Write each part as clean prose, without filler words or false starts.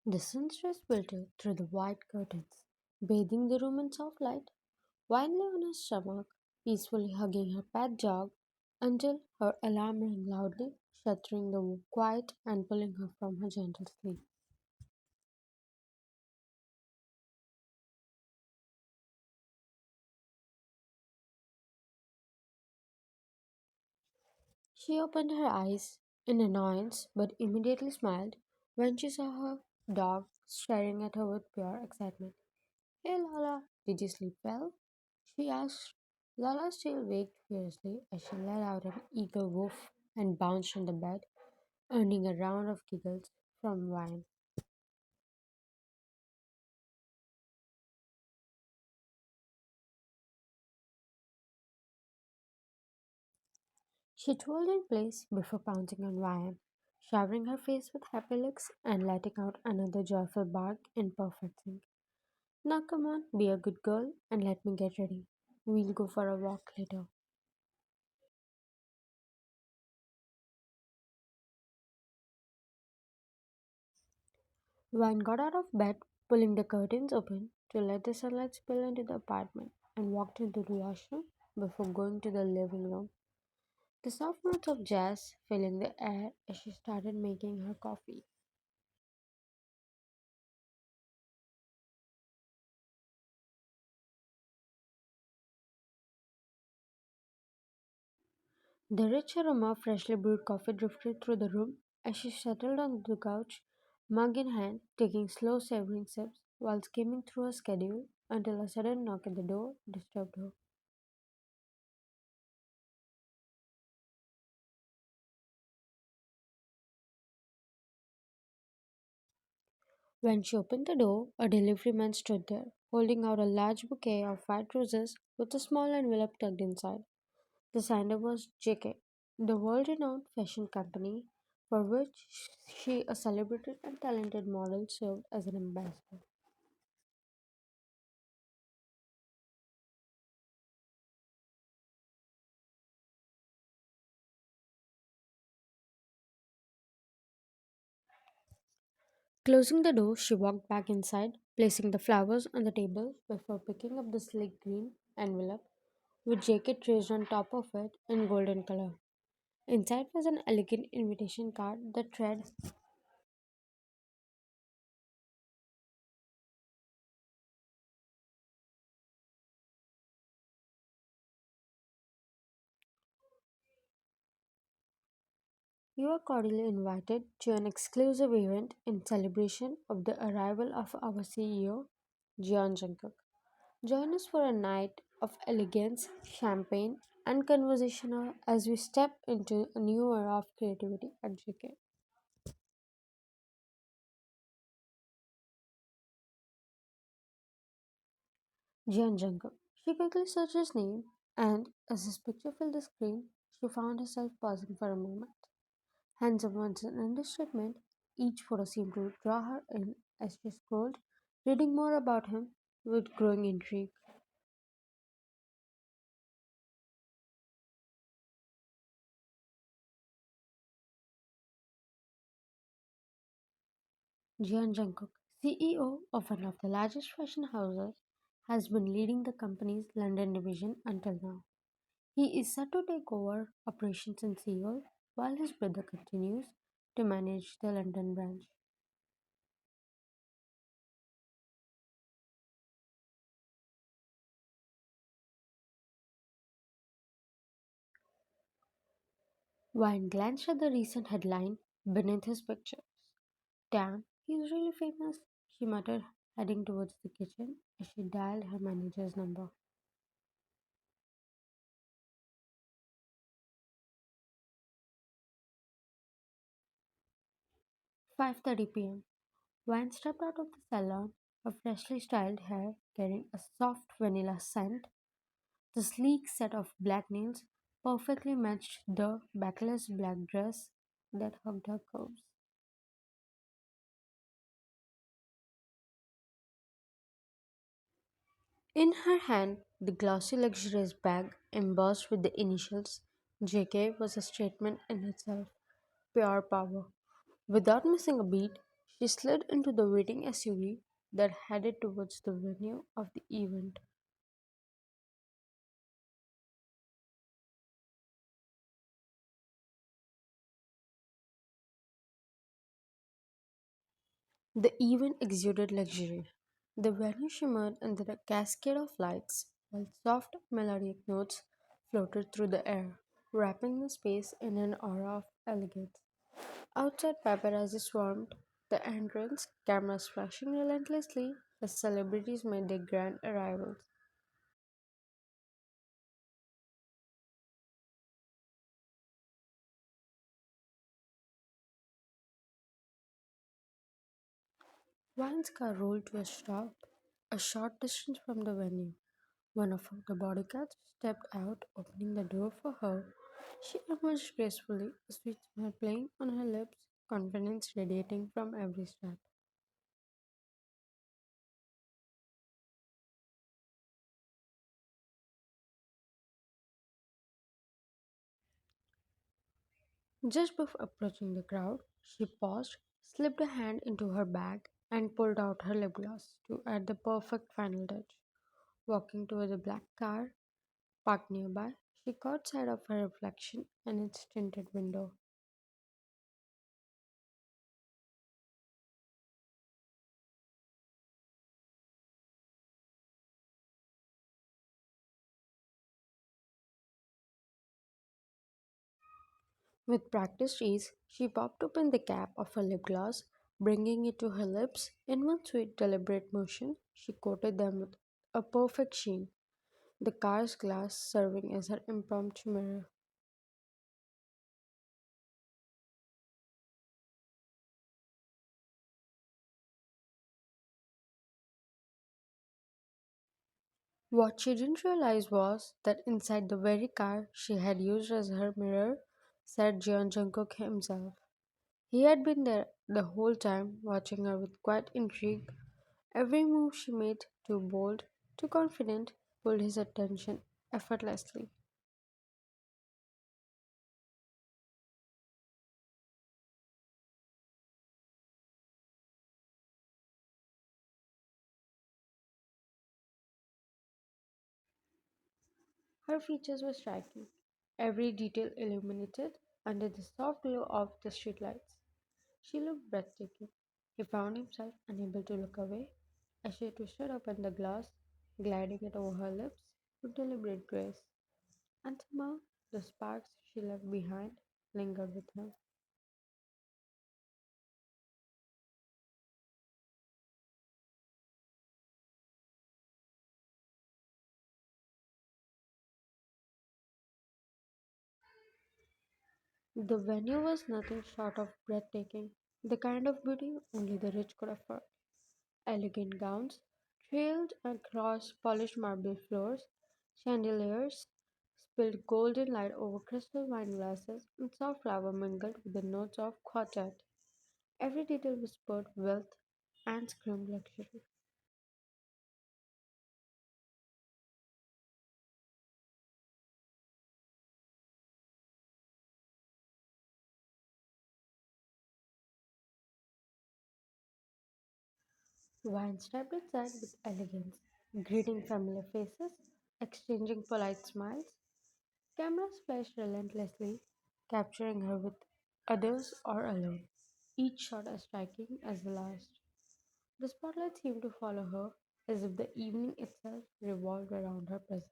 The sunrise filtered through the white curtains, bathing the room in soft light. Wine lay on her stomach, peacefully hugging her pet dog, until her alarm rang loudly, shattering the quiet and pulling her from her gentle sleep. She opened her eyes in annoyance but immediately smiled when she saw her dog staring at her with pure excitement. Hey Lala, did you sleep well? She asked. Lala still waked fiercely as she let out an eager woof and bounced on the bed, earning a round of giggles from Wine. She twirled in place before pouncing on Ryan, showering her face with happy licks and letting out another joyful bark in perfect sync. Now come on, be a good girl and let me get ready. We'll go for a walk later. Ryan got out of bed, pulling the curtains open to let the sunlight spill into the apartment, and walked into the washroom before going to the living room. The soft notes of jazz filling the air as she started making her coffee. The rich aroma of freshly brewed coffee drifted through the room as she settled on the couch, mug in hand, taking slow, savoring sips while skimming through her schedule until a sudden knock at the door disturbed her. When she opened the door, a delivery man stood there, holding out a large bouquet of white roses with a small envelope tucked inside. The sender was JK, the world renowned fashion company for which she, a celebrated and talented model, served as an ambassador. Closing the door, she walked back inside, placing the flowers on the table before picking up the sleek green envelope with JK traced on top of it in golden color. Inside was an elegant invitation card that read, "You are cordially invited to an exclusive event in celebration of the arrival of our CEO, Jeonjungkook. Join us for a night of elegance, champagne, and conversation as we step into a new era of creativity at JK." Jeonjungkook. She quickly searched his name, and as his picture filled the screen, she found herself pausing for a moment. Handsome was an understatement. Each photo seemed to draw her in as she scrolled, reading more about him with growing intrigue. Jeon Jungkook, CEO of one of the largest fashion houses, has been leading the company's London division until now. He is set to take over operations in Seoul while his brother continues to manage the London branch. Wine glanced at the recent headline beneath his picture. "Damn, he's really famous," she muttered, heading towards the kitchen as she dialed her manager's number. 5:30 p.m. Wine stepped out of the salon, her freshly styled hair carrying a soft vanilla scent. The sleek set of black nails perfectly matched the backless black dress that hugged her curves. In her hand, the glossy luxurious bag embossed with the initials JK was a statement in itself. Pure power. Without missing a beat, She slid into the waiting SUV that headed towards the venue of the event. The event exuded luxury. The venue shimmered under a cascade of lights, while soft melodic notes floated through the air, wrapping the space in an aura of elegance. Outside, paparazzi swarmed the entrance, cameras flashing relentlessly as celebrities made their grand arrivals. Vine's car rolled to a stop a short distance from the venue. One of the bodyguards stepped out, opening the door for her. She emerged gracefully, a sweet smile playing on her lips, confidence radiating from every step. Just before approaching the crowd, she paused, slipped a hand into her bag, and pulled out her lip gloss to add the perfect final touch. Walking toward the black car parked nearby, she caught sight of her reflection in its tinted window. With practiced ease, she popped open the cap of her lip gloss, bringing it to her lips. In one sweet, deliberate motion, she coated them with a perfect sheen, the car's glass serving as her impromptu mirror. What she didn't realize was that inside the very car she had used as her mirror sat Jungkook himself. He had been there the whole time, watching her with quiet intrigue. Every move she made, too bold, too confident, pulled his attention effortlessly. Her features were striking, every detail illuminated under the soft glow of the streetlights. She looked breathtaking. He found himself unable to look away as she twisted open the glass, gliding it over her lips with deliberate grace. And somehow, the sparks she left behind lingered with him. The venue was nothing short of breathtaking, the kind of beauty only the rich could afford. Elegant gowns trailed across polished marble floors, chandeliers spilled golden light over crystal wine glasses, and soft flower mingled with the notes of quartet. Every detail whispered wealth and screamed luxury. Wine stepped inside with elegance, greeting familiar faces, exchanging polite smiles. Cameras flashed relentlessly, capturing her with others or alone, each shot as striking as the last. The spotlight seemed to follow her as if the evening itself revolved around her presence.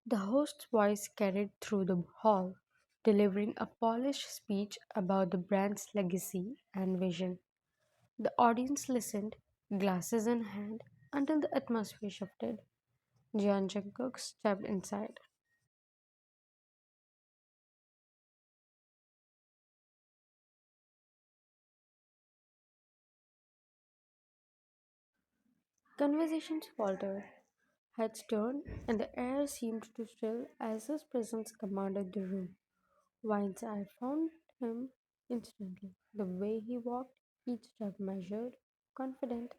The host's voice carried through the hall, delivering a polished speech about the brand's legacy and vision. The audience listened, glasses in hand, until the atmosphere shifted. Jeonjungkook stepped inside. Conversations faltered, heads turned, and the air seemed to still as his presence commanded the room. Wine's eye found him instantly. The way he walked, each step measured, confident,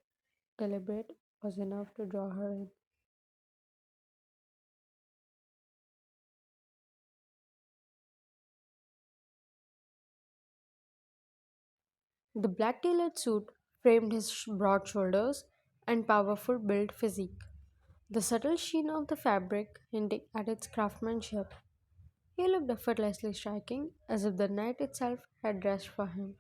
deliberate, was enough to draw her in. The black tailored suit framed his broad shoulders and powerful built physique, the subtle sheen of the fabric hinting at its craftsmanship. He looked effortlessly striking, as if the night itself had dressed for him.